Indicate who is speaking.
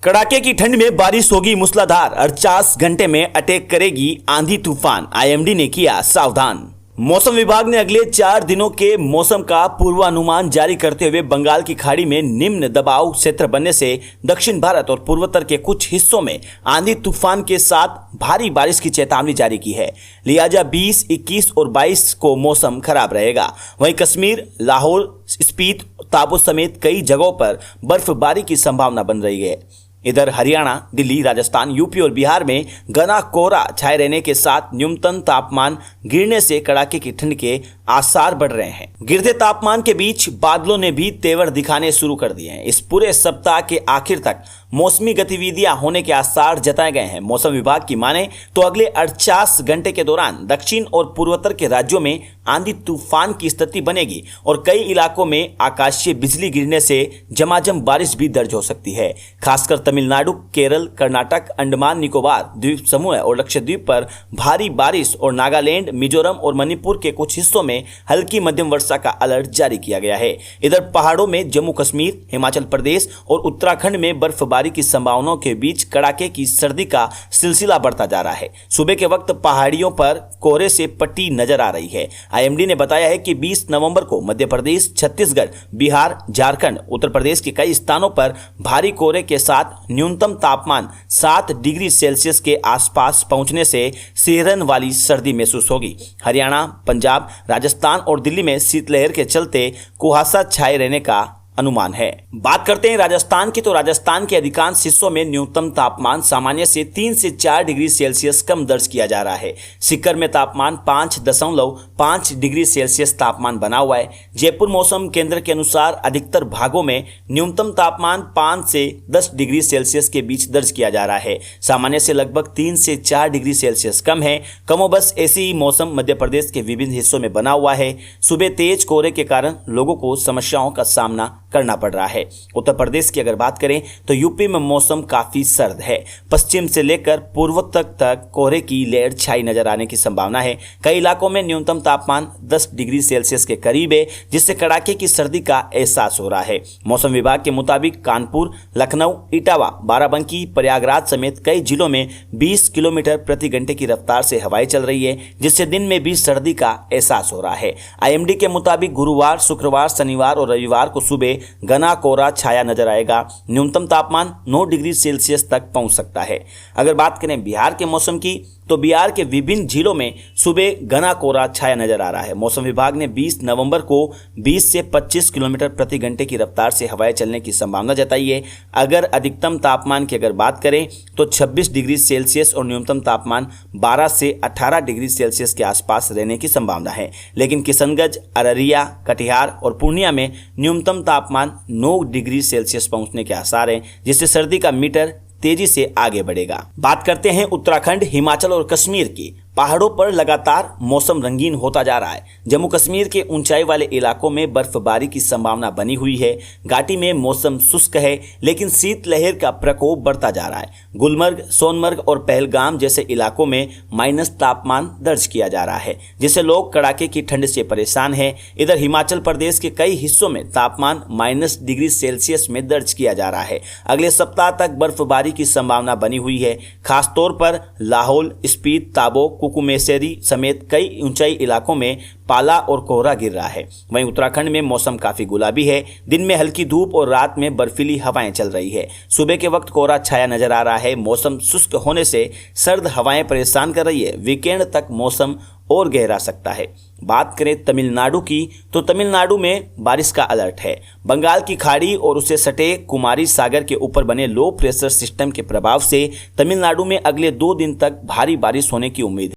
Speaker 1: कड़ाके की ठंड में बारिश होगी मूसलाधार, 48 घंटे में अटैक करेगी आंधी तूफान, आईएमडी ने किया सावधान। मौसम विभाग ने अगले 4 दिनों के मौसम का पूर्वानुमान जारी करते हुए बंगाल की खाड़ी में निम्न दबाव क्षेत्र बनने से दक्षिण भारत और पूर्वोत्तर के कुछ हिस्सों में आंधी तूफान के साथ भारी बारिश की चेतावनी जारी की है। लिहाजा 20, 21 और 22 को मौसम खराब रहेगा। वहीं कश्मीर, लाहौल स्पीति, ताबो समेत कई जगहों पर बर्फबारी की संभावना बन रही है। इधर हरियाणा, दिल्ली, राजस्थान, यूपी और बिहार में घना कोहरा छाए रहने के साथ न्यूनतम तापमान गिरने से कड़ाके की ठंड के आसार बढ़ रहे हैं। गिरते तापमान के बीच बादलों ने भी तेवर दिखाने शुरू कर दिए हैं। इस पूरे सप्ताह के आखिर तक मौसमी गतिविधियां होने के आसार जताए गए हैं। मौसम विभाग की माने तो अगले 48 घंटे के दौरान दक्षिण और पूर्वोत्तर के राज्यों में आंधी तूफान की स्थिति बनेगी और कई इलाकों में आकाशीय बिजली गिरने से झमाझम बारिश भी दर्ज हो सकती है। खासकर तमिलनाडु, केरल, कर्नाटक, अंडमान निकोबार द्वीप समूह और लक्षद्वीप पर भारी बारिश और नागालैंड, मिजोरम और मणिपुर के कुछ हिस्सों में हल्की मध्यम वर्षा का अलर्ट जारी किया गया है। इधर पहाड़ों में जम्मू कश्मीर, हिमाचल प्रदेश और उत्तराखंड में बर्फबारी की संभावनाओं के बीच कड़ाके की सर्दी का सिलसिला बढ़ता जा रहा है। सुबह के वक्त पहाड़ियों पर कोहरे से पट्टी नजर आ रही है। आईएमडी ने बताया है कि 20 नवंबर को मध्य प्रदेश, छत्तीसगढ़, बिहार, झारखंड, उत्तर प्रदेश के कई स्थानों पर भारी कोहरे के साथ न्यूनतम तापमान 7 डिग्री सेल्सियस के आसपास पहुंचने से सिहरन वाली सर्दी महसूस होगी। हरियाणा, पंजाब, राजस्थान और दिल्ली में शीतलहर के चलते कुहासा छाए रहने का अनुमान है। बात करते हैं राजस्थान की, तो राजस्थान के अधिकांश हिस्सों में न्यूनतम तापमान सामान्य से 3 से 4 डिग्री सेल्सियस कम दर्ज किया जा रहा है। सीकर में तापमान 5.5 डिग्री सेल्सियस तापमान बना हुआ है। जयपुर मौसम केंद्र के अनुसार अधिकतर भागों में न्यूनतम तापमान 5 से 10 डिग्री सेल्सियस के बीच दर्ज किया जा रहा है। सामान्य से लगभग 3 से 4 डिग्री सेल्सियस कम है। कमोबस ऐसी ही मौसम मध्य प्रदेश के विभिन्न हिस्सों में बना हुआ है। सुबह तेज कोहरे के कारण लोगों को समस्याओं का सामना करना पड़ रहा है। उत्तर प्रदेश की अगर बात करें तो यूपी में मौसम काफी सर्द है। पश्चिम से लेकर पूर्वोत्तर तक कोहरे की लेयर छाई नजर आने की संभावना है। कई इलाकों में न्यूनतम तापमान 10 डिग्री सेल्सियस के करीब है, जिससे कड़ाके की सर्दी का एहसास हो रहा है। मौसम विभाग के मुताबिक कानपुर, लखनऊ, इटावा, बाराबंकी, प्रयागराज समेत कई जिलों में 20 किलोमीटर प्रति घंटे की रफ्तार से हवाएं चल रही है, जिससे दिन में भी सर्दी का एहसास हो रहा है। आईएमडी के मुताबिक गुरुवार, शुक्रवार, शनिवार और रविवार को सुबह घना कोहरा छाया नजर आएगा। न्यूनतम तापमान 9 डिग्री सेल्सियस तक पहुंच सकता है। अगर बात करें बिहार के मौसम की, तो बिहार के विभिन्न जिलों में सुबह घना कोहरा छाया नजर आ रहा है। मौसम विभाग ने 20 नवंबर को 20 से 25 किलोमीटर प्रति घंटे की रफ्तार से हवाएं चलने की संभावना जताई है। अगर अधिकतम तापमान की अगर बात करें तो 26 डिग्री सेल्सियस और न्यूनतम तापमान 12 से 18 डिग्री सेल्सियस के आसपास रहने की संभावना है। लेकिन किशनगंज, अररिया, कटिहार और पूर्णिया में न्यूनतम तापमान 9 डिग्री सेल्सियस पहुंचने के आसार हैं, जिससे सर्दी का मीटर तेजी से आगे बढ़ेगा। बात करते हैं उत्तराखंड, हिमाचल और कश्मीर की। पहाड़ों पर लगातार मौसम रंगीन होता जा रहा है। जम्मू कश्मीर के ऊंचाई वाले इलाकों में बर्फबारी की संभावना बनी हुई है। घाटी में मौसम शुष्क है, लेकिन शीतलहर का प्रकोप बढ़ता जा रहा है। गुलमर्ग, सोनमर्ग और पहलगाम जैसे इलाकों में माइनस तापमान दर्ज किया जा रहा है, जिससे लोग कड़ाके की ठंड से परेशान हैं। इधर हिमाचल प्रदेश के कई हिस्सों में तापमान -, डिग्री सेल्सियस में दर्ज किया जा रहा है। अगले सप्ताह तक बर्फबारी की संभावना बनी हुई है। खासतौर पर लाहौल स्पीति, ताबो, कुकुमेसेरी समेत कई ऊंचाई इलाकों में पाला और कोहरा गिर रहा है। वहीं उत्तराखंड में मौसम काफी गुलाबी है। दिन में हल्की धूप और रात में बर्फीली हवाएं चल रही है। सुबह के वक्त कोहरा छाया नजर आ रहा है। मौसम शुष्क होने से सर्द हवाएं परेशान कर रही है। वीकेंड तक मौसम और गहरा सकता है। बात करें तमिलनाडु की, तो तमिलनाडु में बारिश का अलर्ट है। बंगाल की खाड़ी और उसे सटे कुमारी सागर के ऊपर बने लो प्रेशर सिस्टम के प्रभाव से तमिलनाडु में अगले 2 दिन तक भारी बारिश होने की उम्मीद है।